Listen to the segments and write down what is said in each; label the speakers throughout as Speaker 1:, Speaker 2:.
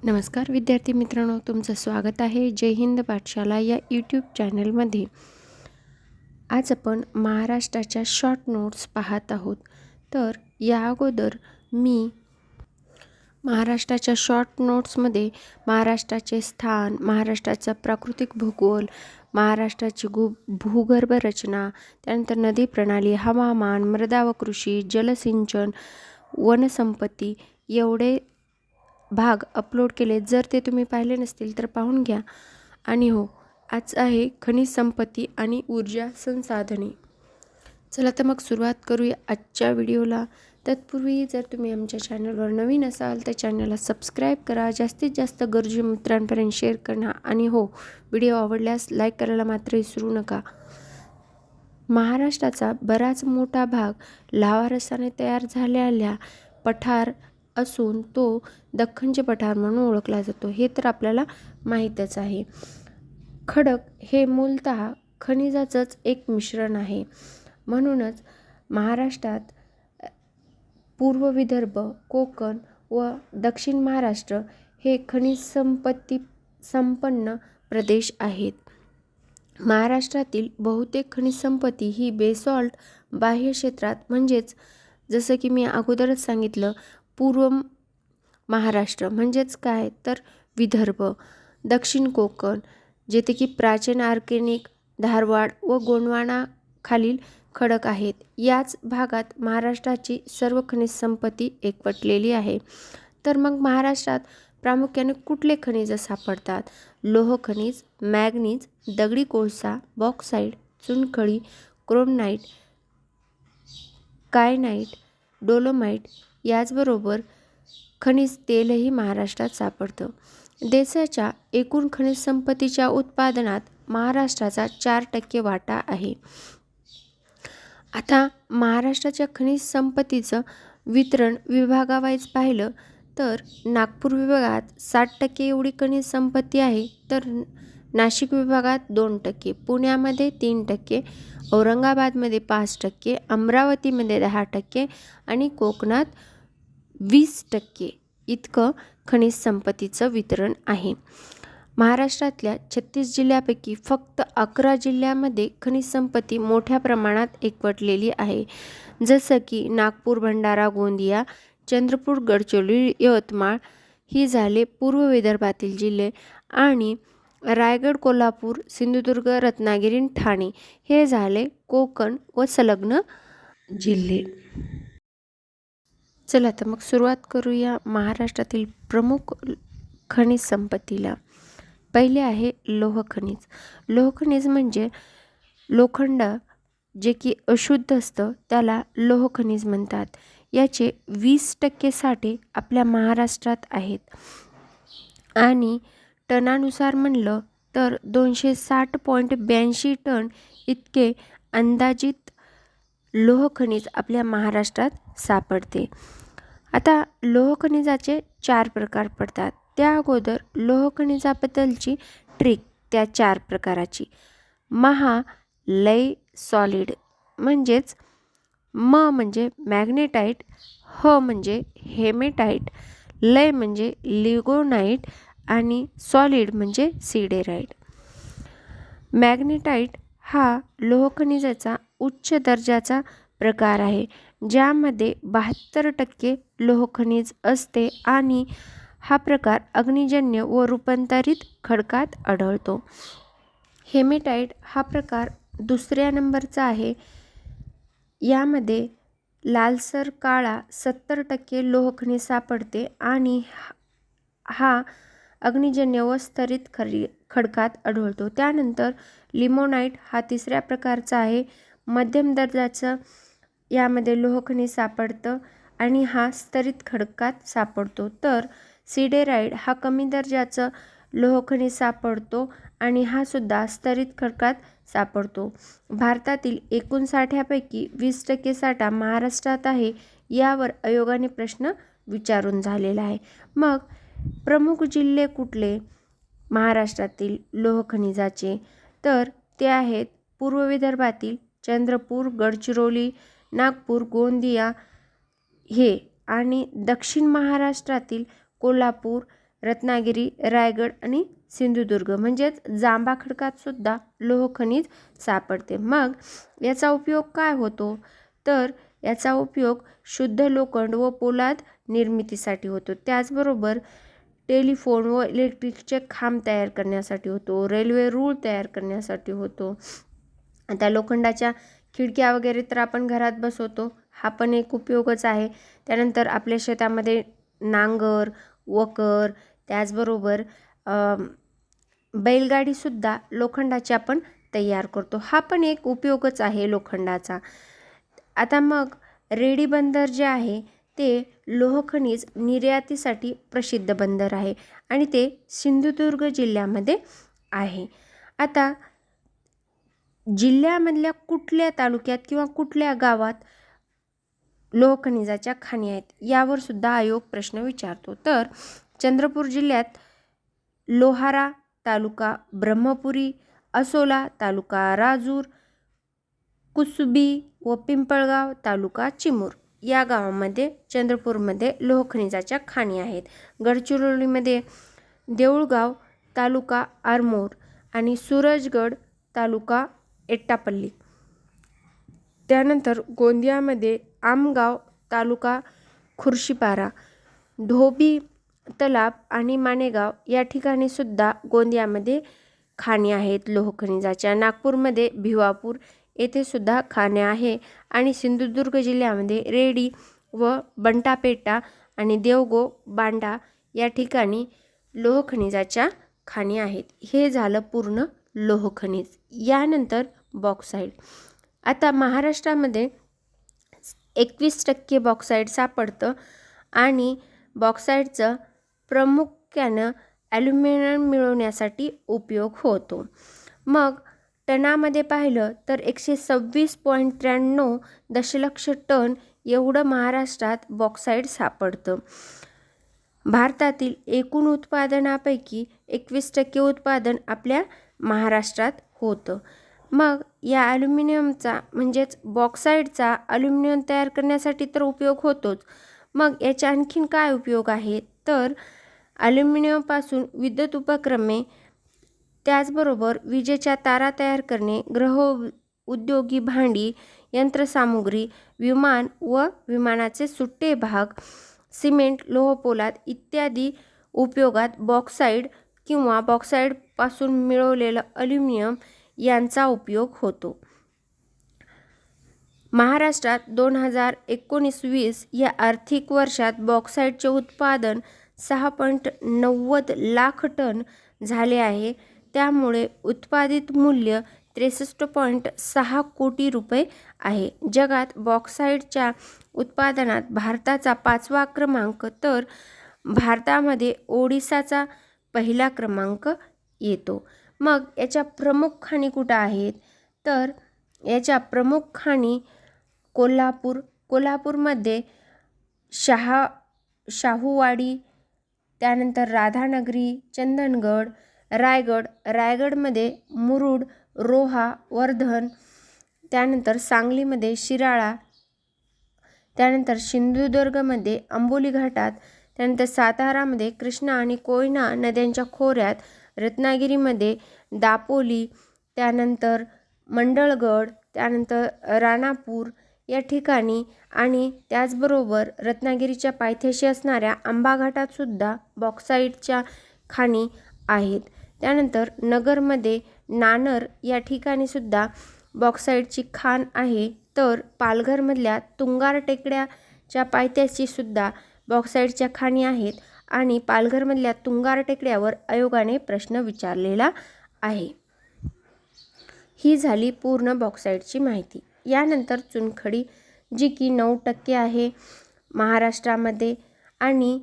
Speaker 1: नमस्कार विद्यार्थी मित्रांनो, तुमचं स्वागत आहे जय हिंद पाठशाला या यूट्यूब चॅनलमध्ये. आज आपण महाराष्ट्राच्या शॉर्ट नोट्स पाहत आहोत. तर या अगोदर मी महाराष्ट्राच्या शॉर्ट नोट्समध्ये महाराष्ट्राचे स्थान, महाराष्ट्राचा प्राकृतिक भूगोल, महाराष्ट्राची भूगर्भ रचना, त्यानंतर नदी प्रणाली, हवामान, मृदा व कृषी, जलसिंचन, वनसंपत्ती एवढे भाग अपलोड केले. जर ते तुम्ही पाहिले नसतील तर पाहून घ्या. आणि हो, आज आहे खनिज संपत्ती आणि ऊर्जा संसाधने. चला तर मग सुरुवात करूया आजच्या व्हिडिओला. तत्पूर्वी जर तुम्ही आमच्या चॅनलवर नवीन असाल तर चॅनलला सबस्क्राईब करा, जास्तीत जास्त गरजू मित्रांपर्यंत शेअर करा आणि हो, व्हिडिओ आवडल्यास लाईक करायला मात्र विसरू नका. महाराष्ट्राचा बराच मोठा भाग लाव्हारसाने तयार झालेल्या पठार असून तो दख्खनचे पठार म्हणून ओळखला जातो. हे तर आपल्याला माहीतच आहे. खडक हे मूलतः खनिजाचंच एक मिश्रण आहे. म्हणूनच महाराष्ट्रात पूर्व विदर्भ, कोकण व दक्षिण महाराष्ट्र हे खनिज संपत्ती संपन्न प्रदेश आहेत. महाराष्ट्रातील बहुतेक खनिज संपत्ती ही बेसॉल्ट बाह्य क्षेत्रात, म्हणजेच जसं की मी अगोदरच सांगितलं, पूर्व महाराष्ट्र म्हणजेच काय तर विदर्भ, दक्षिण कोकण जेथे की प्राचीन आर्सेनिक, धारवाड व गोंडवाना खालील खडक आहेत. याच भागात महाराष्ट्राची सर्व खनिज संपत्ती एकवटलेली आहे. तर मग महाराष्ट्रात प्रामुख्याने कुठले खनिज सापडतात? लोह खनिज, मॅग्नीज, दगडी कोळसा, बॉक्साईट, चुनखडी, क्रोमनाईट, कायनाईट, डोलोमाईट, याचबरोबर खनिज तेलही महाराष्ट्रात सापडतं. देशाच्या एकूण खनिज संपत्तीच्या उत्पादनात महाराष्ट्राचा 4% वाटा आहे. आता महाराष्ट्राच्या खनिज संपत्तीचं वितरण विभागावाईज पाहिलं तर नागपूर विभागात 60% एवढी खनिज संपत्ती आहे, तर नाशिक विभागात 2%, पुण्यामध्ये 3%, औरंगाबादमध्ये 5%, अमरावतीमध्ये 10% आणि कोकणात 20% इतकं खनिज संपत्तीचं वितरण आहे. महाराष्ट्रातल्या 36 जिल्ह्यापैकी फक्त 11 जिल्ह्यामध्ये खनिज संपत्ती मोठ्या प्रमाणात एकवटलेली आहे. जसं की नागपूर, भंडारा, गोंदिया, चंद्रपूर, गडचिरोली, यवतमाळ ही झाले पूर्व विदर्भातील जिल्हे आणि रायगड, कोल्हापूर, सिंधुदुर्ग, रत्नागिरी, ठाणे हे झाले कोकण व संलग्न जिल्हे. चला तर मग सुरुवात करूया महाराष्ट्रातील प्रमुख खनिज संपत्तीला. पहिले आहे लोह खनिज. लोह खनिज म्हणजे लोखंड जे की अशुद्ध असतं त्याला लोह खनिज म्हणतात. याचे 20% साठे आपल्या महाराष्ट्रात आहेत आणि टनानुसार म्हणलं तर 260.82 टन इतके अंदाजित लोह खनिज आपल्या महाराष्ट्रात सापडते. आता लोह खनिजाचे 4 प्रकार पडतात. त्या अगोदर लोह खनिजाबद्दलची ट्रिक त्या 4 प्रकाराची. महा, लय, सॉलिड म्हणजेच म म्हणजे मॅग्नेटाईट, ह म्हणजे हेमेटाईट, लय म्हणजे लिग्नाईट आणि सॉलिड म्हणजे सिडेराईट. मॅग्नेटाईट हा लोह खनिजाचा उच्च दर्जाचा प्रकार आहे, ज्यामध्ये 72% लोह खनिज असते आणि हा प्रकार अग्निजन्य व रूपांतरित खडकात आढळतो. हेमेटाईट हा प्रकार दुसऱ्या नंबरचा आहे. यामध्ये लालसर काळा 70% लोह खनिज सापडते आणि हा अग्निजन्य व स्तरित खडकात आढळतो. त्यानंतर लिमोनाईट हा तिसऱ्या प्रकारचा आहे. मध्यम दर्जाचं यामध्ये लोह खनिज सापडतं आणि हा स्तरित खडकात सापडतो. तर सिडेराईट हा कमी दर्जाचं लोह खनिज सापडतो आणि हा सुद्धा स्तरित खडकात सापडतो. भारतातील एकूण साठ्यापैकी 20% साठा महाराष्ट्रात आहे. यावर आयोगाने प्रश्न विचारून झालेला आहे. मग प्रमुख जिल्हे कुठले महाराष्ट्रातील लोह खनिजाचे? तर ते आहेत पूर्व विदर्भातील चंद्रपूर, गडचिरोली, नागपूर, गोंदिया हे आणि दक्षिण महाराष्ट्रातील कोल्हापूर, रत्नागिरी, रायगड आणि सिंधुदुर्ग म्हणजेच जांभा खडकात सुद्धा लोह खनिज सापडते. मग याचा उपयोग काय होतो? तर याचा उपयोग शुद्ध लोखंड व पोलाद निर्मितीसाठी होतो. त्याचबरोबर टेलिफोन व इलेक्ट्रिकचे खांब तयार करण्यासाठी होतो, रेल्वे रूळ तयार करण्यासाठी होतो. आता लोखंडाच्या खिडक्या वगैरे तर आपण घरात बसवतो, हा पण एक उपयोगच आहे. त्यानंतर आपल्या शेतामध्ये नांगर, वकर, त्याचबरोबर बैलगाडीसुद्धा लोखंडाची आपण तयार करतो, हा पण एक उपयोगच आहे लोखंडाचा. आता मग रेडी बंदर जे आहे ते लोह खनिज निर्यातीसाठी प्रसिद्ध बंदर आहे आणि ते सिंधुदुर्ग जिल्ह्यामध्ये आहे. आता जिल्ह्यामधल्या कुठल्या तालुक्यात किंवा कुठल्या गावात लोह खनिजाच्या खाणी आहेत यावर सुद्धा आयोग प्रश्न विचारतो. तर चंद्रपूर जिल्ह्यात लोहारा तालुका ब्रह्मपुरी, असोला तालुका राजूर, कुसबी व पिंपळगाव तालुका चिमूर या गावामध्ये चंद्रपूरमध्ये लोह खनिजाच्या खाणी आहेत. गडचिरोलीमध्ये देऊळगाव तालुका आरमोर आणि सूरजगड तालुका एट्टापल्ली. त्यानंतर गोंदियामध्ये आमगाव तालुका खुर्शीपारा, धोबी तलाब आणि मानेगाव या ठिकाणी सुद्धा गोंदियामध्ये खाणी आहेत लोह खनिजाच्या. नागपूरमध्ये भिवापूर येथे सुद्धा खाणे आहे आणि सिंधुदुर्ग जिल्ह्यामध्ये रेडी व बंटापेटा आणि देवगो बांडा या ठिकाणी लोह खनिजाच्या खाणी आहेत. हे झालं पूर्ण लोह खनिज. यानंतर बॉक्साईड. आता महाराष्ट्रामध्ये 21% बॉक्साईड सापडतं आणि बॉक्साईडचं प्रामुख्यानं ॲल्युमिनियम मिळवण्यासाठी उपयोग होतो. मग टनामध्ये पाहिलं तर 126.93 दशलक्ष टन एवढं महाराष्ट्रात बॉक्साईड सापडतं. भारतातील एकूण उत्पादनापैकी 21% उत्पादन आपल्या महाराष्ट्रात होतं. मग या ॲल्युमिनियमचा म्हणजेच बॉक्साईडचा ॲल्युमिनियम तयार करण्यासाठी तर उपयोग होतोच. मग याचे आणखीन काय उपयोग आहेत? तर ॲल्युमिनियमपासून विद्युत उपक्रमे, त्याचबरोबर विजेच्या तारा तयार करणे, गृह उद्योगी भांडी, यंत्रसामुग्री, विमान व विमानाचे सुट्टे भाग, सिमेंट, लोहपोलाद इत्यादी उपयोगात बॉक्साईड किंवा बॉक्साईडपासून मिळवलेलं ॲल्युमिनियम यांचा उपयोग होतो. महाराष्ट्रात 2019-20 या आर्थिक वर्षात बॉक्साईडचे उत्पादन 6.90 लाख टन झाले आहे. त्यामुळे उत्पादित मूल्य 63.6 कोटी रुपये आहे. जगात बॉक्साईडच्या उत्पादनात भारताचा 5वा क्रमांक, तर भारतामध्ये ओडिसाचा पहिला क्रमांक येतो. मग याच्या प्रमुख खाणी कुठं आहेत? तर याच्या प्रमुख खाणी कोल्हापूरमध्ये शाहूवाडी, त्यानंतर राधानगरी, चंदनगड, रायगडमध्ये मुरुड, रोहा, वर्धन, त्यानंतर सांगलीमध्ये शिराळा, त्यानंतर सिंधुदुर्गमध्ये आंबोली घाटात, त्यानंतर सातारामध्ये कृष्णा आणि कोयना नद्यांच्या खोऱ्यात, रत्नागिरीमध्ये दापोली, त्यानंतर मंडळगड, त्यानंतर राणापूर या ठिकाणी आणि त्याचबरोबर रत्नागिरीच्या पायथ्याशी असणाऱ्या आंबा घाटात सुद्धा बॉक्साईडच्या खाणी आहेत. त्यानंतर नगरमध्ये नानर या ठिकाणी सुद्धा बॉक्साईडची खाण आहे. तर पालघरमधल्या तुंगार टेकड्याच्या पायथ्याशी सुद्धा बॉक्साईडच्या खाणी आहेत आणि पालघरमधल्या तुंगार टेकड्यावर आयोगाने प्रश्न विचारलेला आहे. ही झाली पूर्ण बॉक्साईडची माहिती. यानंतर चुनखडी, जी की 9% आहे महाराष्ट्रामध्ये आणि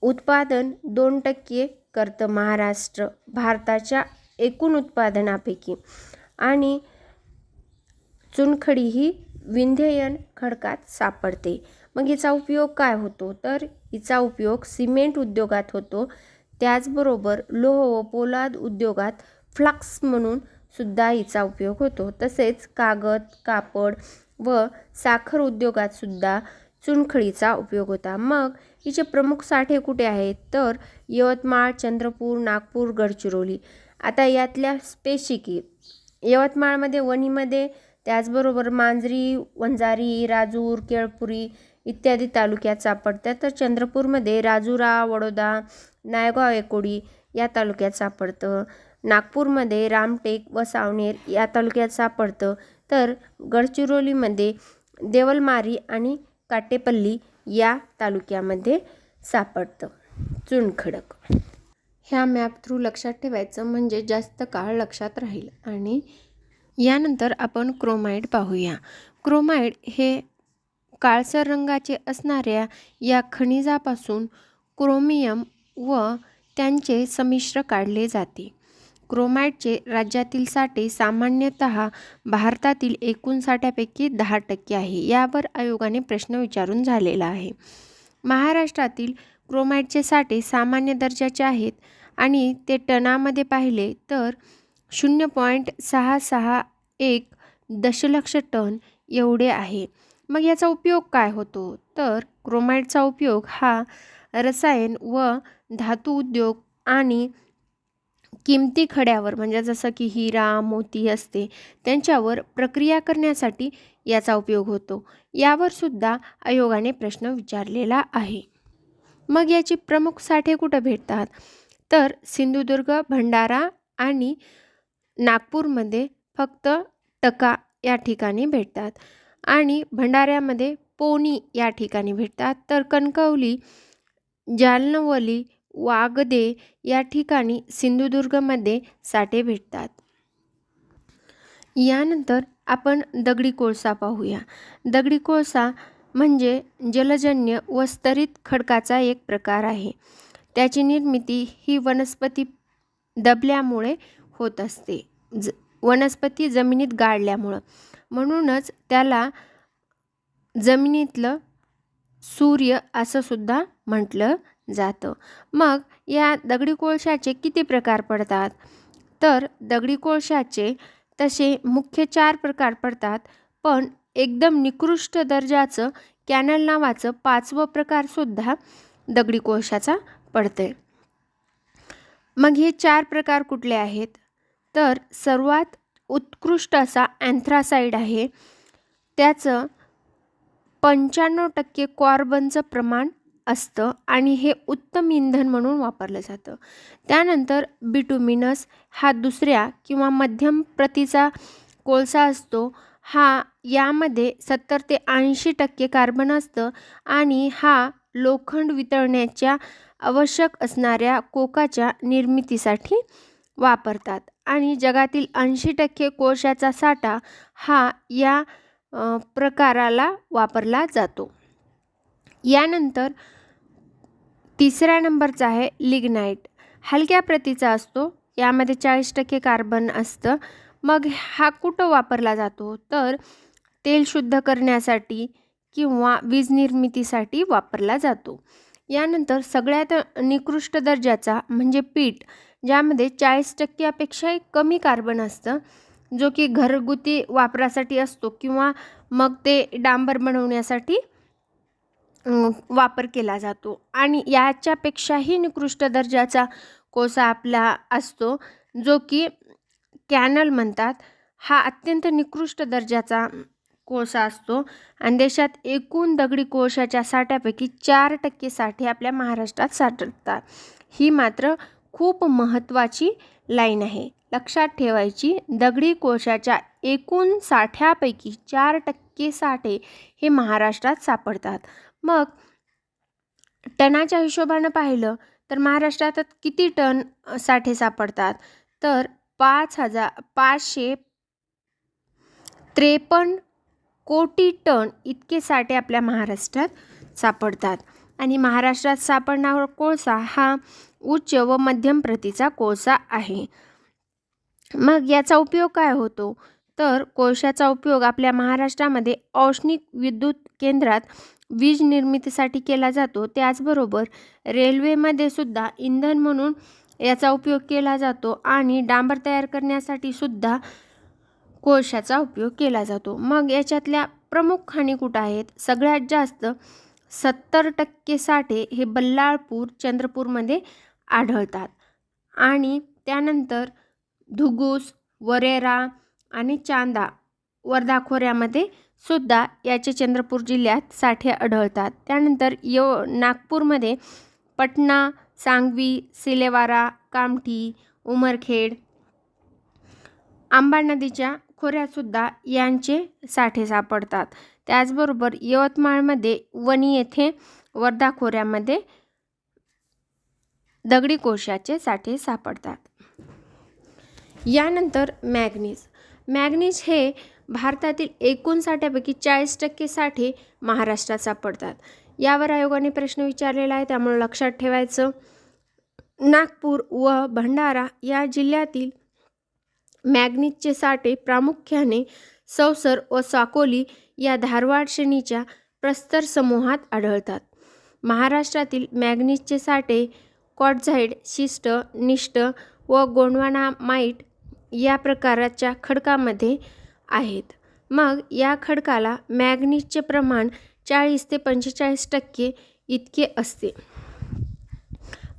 Speaker 1: उत्पादन 2% करतं महाराष्ट्र भारताच्या एकूण उत्पादनापैकी. आणि चुनखडी ही विंध्ययन खडकात सापडते. मग हिचा उपयोग काय होतो? तर हिचा उपयोग सिमेंट उद्योगात होतो. त्याचबरोबर लोह व पोलाद उद्योगात फ्लाक्स म्हणून सुद्धा हिचा उपयोग होतो. तसेच कागद, कापड व साखर उद्योगात सुद्धा चुनखडीचा उपयोग होता. मग हिचे प्रमुख साठे कुठे आहेत तर यवतमाळ, चंद्रपूर, नागपूर, गडचिरोली. आता यातल्या स्पेसिफिक यवतमाळमध्ये वणीमध्ये, त्याचबरोबर मांजरी, वंजारी, राजूर, केळपुरी इत्यादी तालुक्यात सापडतात. तर चंद्रपूरमध्ये राजुरा, वडोदा, नायगाव, एकोडी या तालुक्यात सापडतं. नागपूरमध्ये रामटेक व सावनेर या तालुक्यात सापडतं. तर गडचिरोलीमध्ये देवलमारी आणि काटेपल्ली या तालुक्यामध्ये सापडतं. चुनखडक ह्या मॅप थ्रू लक्षात ठेवायचं म्हणजे जास्त काळ लक्षात राहील. आणि यानंतर आपण क्रोमाइड पाहूया. क्रोमाइड हे काळसर रंगाचे असणाऱ्या या खनिजापासून क्रोमियम व त्यांचे संमिश्र काढले जाते. क्रोमाइडचे राज्यातील साठे सामान्यतः भारतातील एकूण साठ्यापैकी 10% आहे. यावर आयोगाने प्रश्न विचारून झालेला आहे. महाराष्ट्रातील क्रोमाइडचे साठे सामान्य दर्जाचे आहेत आणि ते टनामध्ये पाहिले तर 0.661 दशलक्ष टन एवढे आहे. मग याचा उपयोग काय होतो तर क्रोमाइडचा उपयोग हा रसायन व धातू उद्योग आणि किमती खड्यावर म्हणजे जसं की हिरा, मोती असते त्यांच्यावर प्रक्रिया करण्यासाठी याचा उपयोग होतो. यावर सुद्धा आयोगाने प्रश्न विचारलेला आहे. मग याची प्रमुख साठे कुठे भेटतात तर सिंधुदुर्ग, भंडारा आणि नागपूरमध्ये फक्त टका या ठिकाणी भेटतात आणि भंडाऱ्यामध्ये पोनी या ठिकाणी भेटतात. तर कणकवली, जालनवली, वागदे या ठिकाणी सिंधुदुर्गमध्ये साठे भेटतात. यानंतर आपण दगडी कोळसा पाहूया. दगडी कोळसा म्हणजे जलजन्य व स्तरित खडकाचा एक प्रकार आहे. त्याची निर्मिती ही वनस्पती दबल्यामुळे होत असते, वनस्पती जमिनीत गाडल्यामुळं. म्हणूनच त्याला जमिनीतलं सूर्य असं सुद्धा म्हटलं जातं. मग या दगडी कोळशाचे किती प्रकार पडतात तर दगडी कोळशाचे तसे मुख्य 4 प्रकार पडतात. पण एकदम निकृष्ट दर्जाचं कॅनल नावाचं 5वं प्रकारसुद्धा दगडी कोळशाचा पडते. मग हे 4 प्रकार कुठले आहेत तर सर्वात उत्कृष्ट असा अँथ्रासाइड आहे. त्याचं 95% कार्बनचं प्रमाण असतं आणि हे उत्तम इंधन म्हणून वापरलं जातं. त्यानंतर बिटुमिनस हा दुसऱ्या किंवा मध्यम प्रतीचा कोळसा असतो. यामध्ये 70 ते 80% कार्बन असतं आणि हा लोखंड वितळण्याच्या आवश्यक असणाऱ्या कोकाच्या निर्मितीसाठी वापरतात आणि जगातील 80% कोळशाचा साठा हा या प्रकाराला वापरला जातो. यानंतर तिसऱ्या नंबरचा आहे लिग्नाइट. हलक्या प्रतीचा असतो. यामध्ये 40% कार्बन असतं. मग हा कुठं वापरला जातो तर तेल शुद्ध करण्यासाठी किंवा वीज निर्मितीसाठी वापरला जातो. यानंतर सगळ्यात निकृष्ट दर्जाचा म्हणजे पीठ, ज्यामध्ये 40% पेक्षा कमी कार्बन असतं, जो की घरगुती वापरासाठी असतो किंवा मग ते डांबर बनवण्यासाठी वापर केला जातो. आणि याच्यापेक्षाही निकृष्ट दर्जाचा कोळसा आपला असतो जो की कॅनल म्हणतात. हा अत्यंत निकृष्ट दर्जाचा कोळसा असतो आणि देशात एकूण दगडी कोळशाच्या साठ्यापैकी 4% साठे आपल्या महाराष्ट्रात साठतात. ही मात्र खूप महत्त्वाची लाईन आहे, लक्षात ठेवायची. दगडी कोळशाच्या एकूण साठ्यापैकी 4% साठे हे महाराष्ट्रात सापडतात. मग टनाच्या हिशोबानं पाहिलं तर महाराष्ट्रात किती टन साठे सापडतात तर 5,553 कोटी टन इतके साठे आपल्या महाराष्ट्रात सापडतात. आणि महाराष्ट्रात सापडणारा कोळसा हा उच्च व मध्यम प्रतीचा कोळसा आहे. मग याचा उपयोग काय होतो तर कोळशाचा उपयोग आपल्या महाराष्ट्रामध्ये औष्णिक विद्युत केंद्रात वीज निर्मितीसाठी केला जातो. त्याचबरोबर रेल्वेमध्ये सुद्धा इंधन म्हणून याचा उपयोग केला जातो आणि डांबर तयार करण्यासाठी सुद्धा कोळशाचा उपयोग केला जातो. मग याच्यातल्या प्रमुख खाणी कुठं आहेत? सगळ्यात जास्त 70% साठे हे बल्लाळपूर चंद्रपूरमध्ये आढळतात आणि त्यानंतर धुगुस, वरेरा आणि चांदा वर्धा खोऱ्यामध्ये सुद्धा याचे चंद्रपूर जिल्ह्यात साठे आढळतात. त्यानंतर नागपूरमध्ये पटना, सांगवी, सिलेवारा, कामठी, उमरखेड, आंबा नदीच्या खोऱ्यातसुद्धा यांचे साठे सापडतात. त्याचबरोबर यवतमाळमध्ये वणी येथे वर्धा खोऱ्यामध्ये दगडी कोळशाचे साठे सापडतात. यानंतर मॅग्नीज हे भारतातील एकूण साठ्यापैकी 40% साठे महाराष्ट्रात सापडतात. यावर आयोगाने प्रश्न विचारलेला आहे, त्यामुळे लक्षात ठेवायचं. नागपूर व भंडारा या जिल्ह्यातील मॅग्नीजचे साठे प्रामुख्याने सौसर व साकोली या धारवाड श्रेणीच्या प्रस्तर समूहात आढळतात. महाराष्ट्रातील मॅग्नीजचे साठे क्वार्ट्झाइट, शिस्ट, निष्ठ व गोंडवानामाइट या प्रकारच्या खडकामध्ये आहेत. मग या खडकाला मॅग्नीजचे प्रमाण 40 ते 45% इतके असते.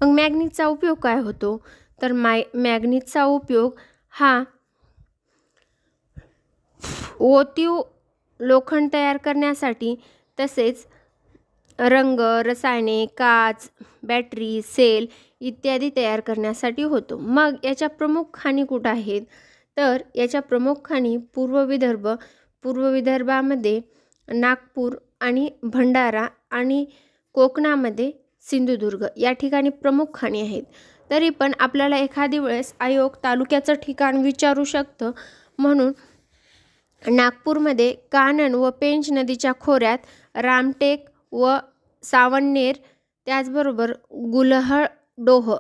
Speaker 1: मग मॅग्नीजचा उपयोग काय होतो? तर मॅग्नीजचा उपयोग हा ओतीव लोखंड तयार करण्यासाठी, तसेच रंग, रसायने, काच, बॅटरी, सेल इत्यादी तयार करण्यासाठी होतो. मग याच्या प्रमुख खाणी कुठं आहेत? तर याच्या प्रमुख खाणी पूर्व विदर्भामध्ये नागपूर आणि भंडारा आणि कोकणामध्ये सिंधुदुर्ग या ठिकाणी प्रमुख खाणी आहेत. तरी पण आपल्याला एखादी वेळेस आयोग तालुक्याचं ठिकाण विचारू शकतं, म्हणून नागपूरमध्ये कानन व पेंच नदीच्या खोऱ्यात रामटेक व सावनेर, त्याचबरोबर गुलहडोह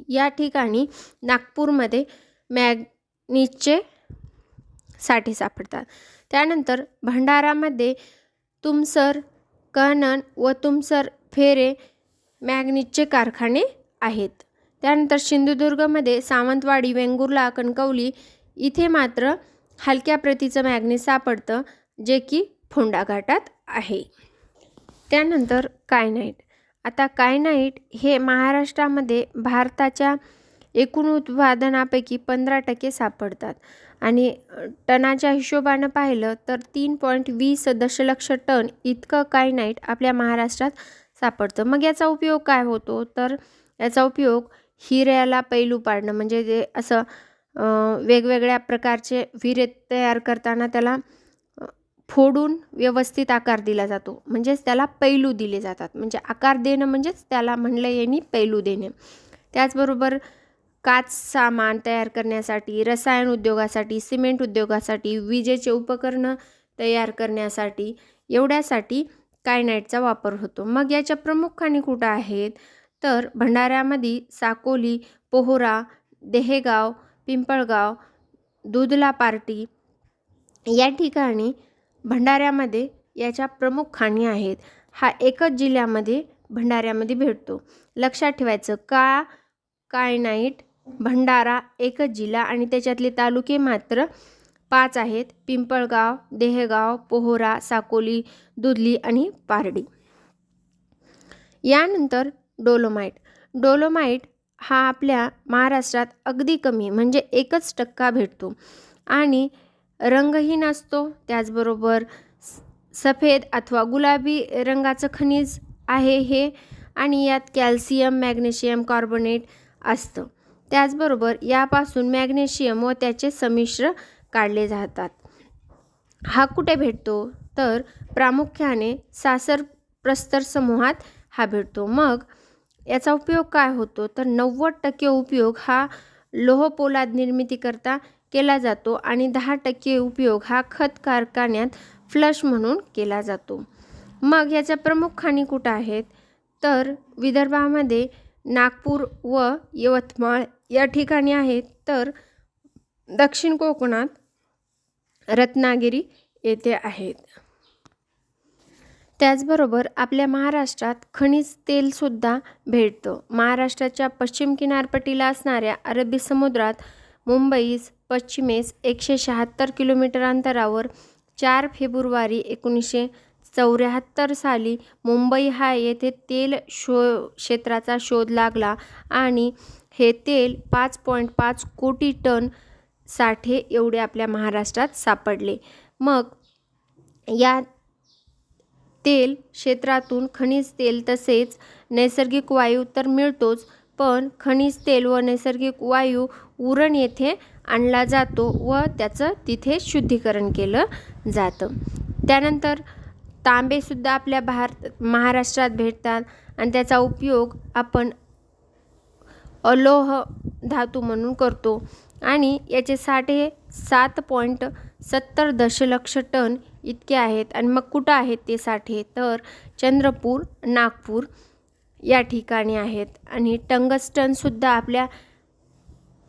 Speaker 1: या ठिकाणी नागपूरमध्ये मॅग्नीजचे साठे सापडतात. त्यानंतर भंडारामध्ये तुमसर, कानन व तुमसर फेरे मॅग्नीजचे कारखाने आहेत. त्यानंतर सिंधुदुर्गमध्ये सावंतवाडी, वेंगुर्ला, कणकवली इथे मात्र हलक्या प्रतीचं मॅग्नीज सापडतं, जे की फोंडा घाटात आहे. त्यानंतर कायनाईट. आता कायनाईट हे महाराष्ट्रामध्ये भारताच्या एकूण उत्पादनापैकी 15% सापडतात आणि टनाच्या हिशोबानं पाहिलं तर 3.20 दशलक्ष टन इतकं कायनाईट आपल्या महाराष्ट्रात सापडतं. मग याचा उपयोग काय होतो? तर याचा उपयोग हिऱ्याला पैलू पाडणं, म्हणजे जे असं वेगवेगळ्या प्रकारचे हिरे तयार करताना त्याला फोडून व्यवस्थित आकार दिला जातो, म्हणजेच त्याला पैलू दिले जातात. म्हणजे आकार देणं म्हणजेच त्याला म्हणलं यांनी पैलू देणे. त्याचबरोबर काच सामान तयार करण्यासाठी, रसायन उद्योगासाठी, सिमेंट उद्योगासाठी, विजेचे उपकरणं तयार करण्यासाठी, एवढ्यासाठी कायनाईटचा वापर होतो. मग याच्या प्रमुख खाणी कुठं आहेत? तर भंडाऱ्यामध्ये साकोली, पोहरा, देहेगाव, पिंपळगाव, दुधला पार्टी या ठिकाणी भंडाऱ्यामध्ये याच्या प्रमुख खाणी आहेत. हा एकच जिल्ह्यामध्ये भंडाऱ्यामध्ये भेटतो. लक्षात ठेवायचं, कायनाईट भंडारा एकच जिल्हा आणि त्याच्यातले तालुके मात्र 5 आहेत: पिंपळगाव, देहेगाव, पोहरा, साकोली, दुधली आणि पारडी. यानंतर डोलोमाइट हा आपल्या महाराष्ट्रात अगदी कमी म्हणजे 1% भेटतो आणि रंगही नसतो. त्याचबरोबर सफेद अथवा गुलाबी रंगाचं खनिज आहे हे, आणि यात कॅल्शियम, मॅग्नेशियम कार्बोनेट असतं. त्याचबरोबर यापासून मॅग्नेशियम व त्याचे संमिश्र काढले जातात. हा कुठे भेटतो? तर प्रामुख्याने सासर प्रस्तर समूहात हा भेटतो. मग याचा उपयोग काय होतो? तर 90% उपयोग हा लोह पोलाद निर्मितीकरता केला जातो आणि 10% उपयोग हा खत कारखान्यात फ्लश म्हणून केला जातो. मग याच्या प्रमुख खाणी कुठं आहेत? तर विदर्भामध्ये नागपूर व यवतमाळ या ठिकाणी आहेत, तर दक्षिण कोकणात रत्नागिरी येथे आहेत. त्याचबरोबर आपल्या महाराष्ट्रात खनिज तेलसुद्धा भेटतं. महाराष्ट्राच्या पश्चिम किनारपट्टीला असणाऱ्या अरबी समुद्रात मुंबईस पश्चिमेस 176 किलोमीटर अंतरावर 4 फेब्रुवारी 19 1974 साली मुंबई हा येथे तेल क्षेत्राचा शोध लागला आणि हे तेल 5.5 कोटी टन साठे एवढे आपल्या महाराष्ट्रात सापडले. मग या तेल क्षेत्रातून खनिज तेल तसेच नैसर्गिक वायू तर मिळतोच, पण खनिज तेल व नैसर्गिक वायू उरण येथे आणला जातो व त्याचं तिथे शुद्धीकरण केलं जातं. त्यानंतर तांबेसुद्धा आपल्या महाराष्ट्रात भेटतात आणि त्याचा उपयोग आपण अलोह धातू म्हणून करतो आणि याचे साठे 7.70 दशलक्ष टन इतके आहेत. आणि मग कुठं आहेत ते साठे, तर चंद्रपूर, नागपूर या ठिकाणी आहेत. आणि टंगस्टनसुद्धा आपल्या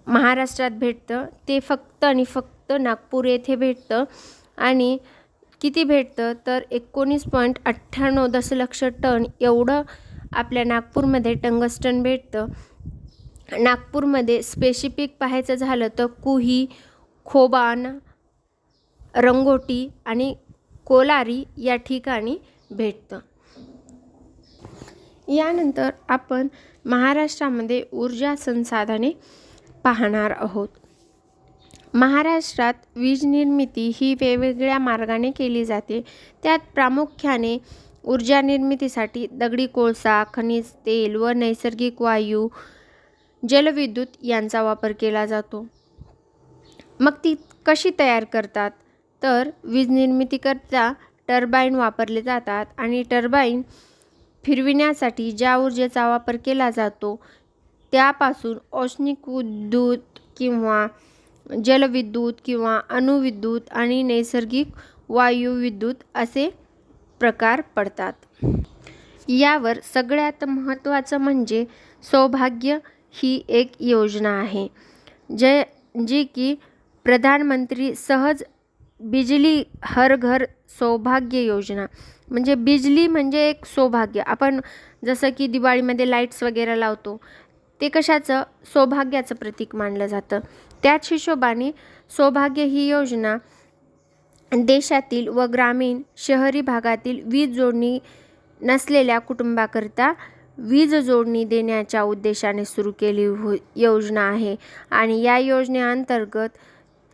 Speaker 1: महाराष्ट्रात भेटतं, ते फक्त आणि फक्त नागपूर येथे भेटतं. आणि किती भेटतं, तर 19.98 दशलक्ष टन एवढं आपल्या नागपूरमध्ये टंगस्टन भेटतं. नागपूरमध्ये स्पेसिफिक पाहायचं झालं तर कुही, खोबान, रंगोटी आणि कोलारी या ठिकाणी भेटतं. यानंतर आपण महाराष्ट्रामध्ये ऊर्जा संसाधने पाहणार आहोत. महाराष्ट्रात वीज निर्मिती ही वेगवेगळ्या मार्गाने केली जाते. त्यात प्रामुख्याने ऊर्जा निर्मितीसाठी दगडी कोळसा, खनिज तेल व नैसर्गिक वायू, जलविद्युत यांचा वापर केला जातो. मग ती कशी तयार करतात, तर वीज निर्मितीकरता टर्बाईन वापरले जातात आणि टर्बाईन फिरविण्यासाठी ज्या ऊर्जेचा वापर केला जातो त्यापासून औष्णिक विद्युत किंवा जलविद्युत किंवा अणुविद्युत आणि नैसर्गिक वायू विद्युत असे प्रकार पडतात. यावर सगळ्यात महत्त्वाचं म्हणजे सौभाग्य ही एक योजना आहे, जी की प्रधानमंत्री सहज बिजली हर घर सौभाग्य योजना. म्हणजे बिजली म्हणजे एक सौभाग्य. आपण जसं की दिवाळीमध्ये लाईट्स वगैरे लावतो, ते कशाचं, सौभाग्याचं प्रतीक मानलं जातं. त्याच हिशोबाने सौभाग्य ही योजना देशातील व ग्रामीण शहरी भागातील वीज जोडणी नसलेल्या कुटुंबाकरिता वीज जोडणी देण्याच्या उद्देशाने सुरू केली योजना आहे. आणि या योजनेअंतर्गत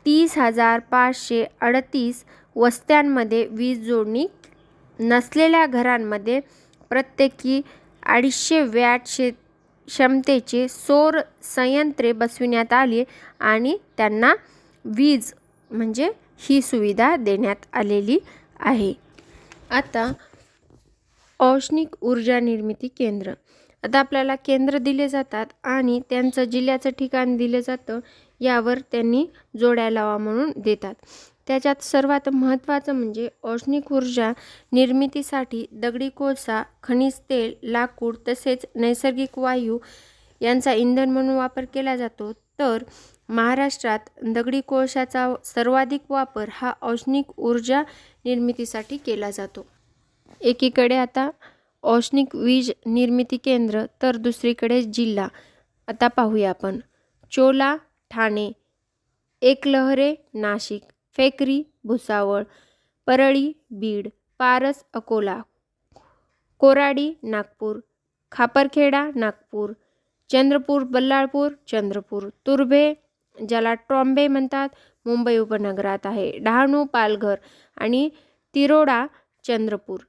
Speaker 1: 30,538 वस्त्यांमध्ये वीज जोडणी नसलेल्या घरांमध्ये प्रत्येकी 250 वॅट क्षमतेचे सौर संयंत्रे बसविण्यात आली आणि त्यांना वीज म्हणजे ही सुविधा देण्यात आलेली आहे. आता औष्णिक ऊर्जा निर्मिती केंद्र. आता आपल्याला केंद्र दिले जातात आणि त्यांचं जिल्ह्याचं ठिकाण दिलं जातं, यावर त्यांनी जोड्या लावा म्हणून देतात. त्याच्यात सर्वात महत्त्वाचं म्हणजे औष्णिक ऊर्जा निर्मितीसाठी दगडी कोळसा, खनिज तेल, लाकूड तसेच नैसर्गिक वायू यांचा इंधन म्हणून वापर केला जातो. तर महाराष्ट्रात दगडी कोळशाचा सर्वाधिक वापर हा औष्णिक ऊर्जा निर्मितीसाठी केला जातो. एकीकडे आता औष्णिक वीज निर्मिती केंद्र तर दुसरीकडे जिल्हा. आता पाहूया आपण. चोला ठाणे, एकलहरे नाशिक, फेकरी भुसावळ, परळी बीड, पारस अकोला, कोराडी नागपूर, खापरखेडा नागपूर, चंद्रपूर बल्लाळपूर चंद्रपूर, तुर्भे ज्याला ट्रॉम्बे म्हणतात मुंबई उपनगरात आहे, डहाणू पालघर आणि तिरोडा चंद्रपूर.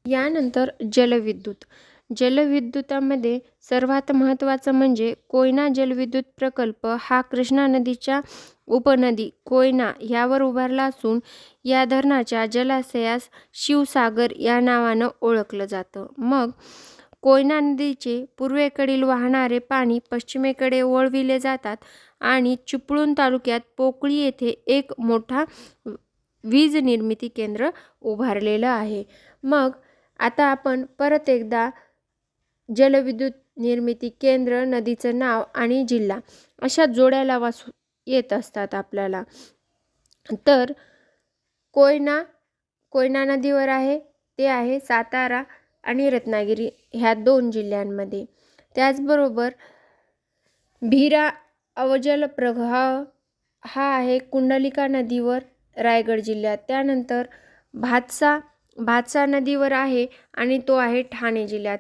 Speaker 1: यानंतर जलविद्युत. जलविद्युतामध्ये सर्वात महत्त्वाचं म्हणजे कोयना जलविद्युत प्रकल्प हा कृष्णा नदीच्या उपनदी कोयना यावर उभारला असून या धरणाच्या जलाशयास शिवसागर या नावानं ओळखलं जातं. मग कोयना नदीचे पूर्वेकडील वाहणारे पाणी पश्चिमेकडे वळविले जातात आणि चिपळूण तालुक्यात पोकळी येथे एक मोठा वीज निर्मिती केंद्र उभारलेलं आहे. मग आता आपण परत एकदा जलविद्युत निर्मिती केंद्र, नदीचं नाव आणि जिल्हा अशा जोड्या लावा येत असतात आपल्याला. तर कोयना नदीवर आहे, ते आहे सातारा आणि रत्नागिरी ह्या 2 जिल्ह्यांमध्ये. त्याचबरोबर भीरा अवजल प्रवाह हा आहे कुंडलिका नदीवर रायगड जिल्ह्यात. त्यानंतर भातसा भातसा नदीवर आहे आणि तो आहे ठाणे जिल्ह्यात.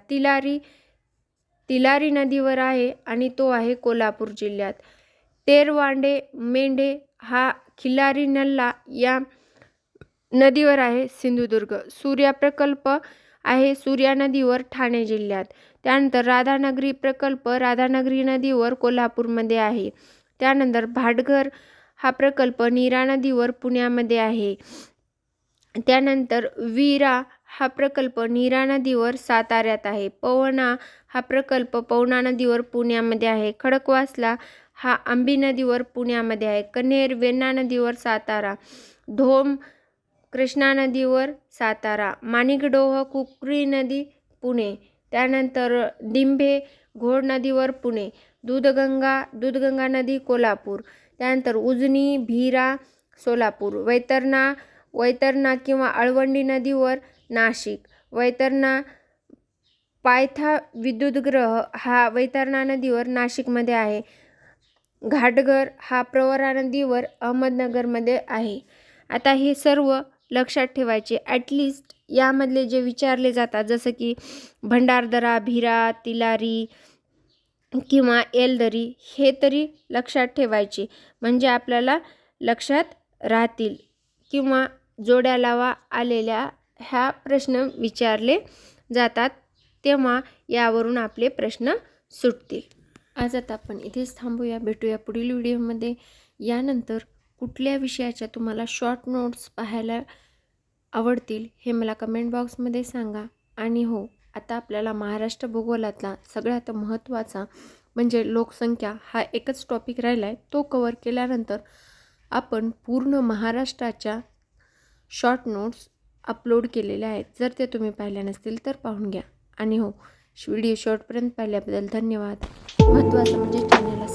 Speaker 1: तिलारी नदीवर आहे आणि तो आहे कोल्हापूर जिल्ह्यात. तेरवांडे मेंढे हा खिल्लारी नल्ला या नदीवर आहे सिंधुदुर्ग. सूर्या प्रकल्प आहे सूर्या नदीवर ठाणे जिल्ह्यात. त्यानंतर राधानगरी प्रकल्प राधानगरी नदीवर कोल्हापूरमध्ये आहे. त्यानंतर भाटघर हा प्रकल्प नीरा नदीवर पुण्यामध्ये आहे. त्यानंतर वीरा हा प्रकल्प नीरा नदीवर साताऱ्यात आहे. पवना हा प्रकल्प पवना नदीवर पुण्यामध्ये आहे. खडकवासला हा आंबी नदीवर पुण्यामध्ये आहे. कन्हेर वेण्णा नदीवर सातारा. धोम कृष्णा नदीवर सातारा. माणिकडोह कुकरी नदी पुणे. त्यानंतर डिंभे घोड नदीवर पुणे. दूधगंगा नदी कोल्हापूर. त्यानंतर उजनी भीरा सोलापूर. वैतरणा किंवा अळवंडी नदीवर नाशिक. वैतरणा पायथा विद्युतगृह हा वैतरणा नदीवर नाशिकमध्ये आहे. घाटघर हा प्रवरा नदीवर अहमदनगरमध्ये आहे. आता हे सर्व लक्षात ठेवायचे. ॲटलिस्ट यामधले जे विचारले जातात जसं की भंडारदरा, भिरा, तिलारी किंवा येलदरी हे तरी लक्षात ठेवायचे म्हणजे आपल्याला लक्षात राहतील किंवा जोड्या लावा आलेल्या ह्या प्रश्न विचारले जातात तेव्हा यावरून आपले प्रश्न सुटतील. आज आता आपण इथेच थांबूया. भेटूया पुढील व्हिडिओमध्ये. यानंतर कुठल्या विषयाच्या तुम्हाला शॉर्ट नोट्स पाहायला आवडतील हे मला कमेंट बॉक्समध्ये सांगा. आणि हो, आता आपल्याला महाराष्ट्र भूगोलातला सगळ्यात महत्त्वाचा म्हणजे लोकसंख्या हा एकच टॉपिक राहिला आहे. तो कवर केल्यानंतर आपण पूर्ण महाराष्ट्राच्या शॉर्ट नोट्स अपलोड केलेल्या आहेत. जर ते तुम्ही पाहिल्या नसतील तर पाहून घ्या. आणि हो, व्हिडिओ शेवटपर्यंत पाहिल्याबद्दल धन्यवाद. महत्त्वाचं म्हणजे चॅनलला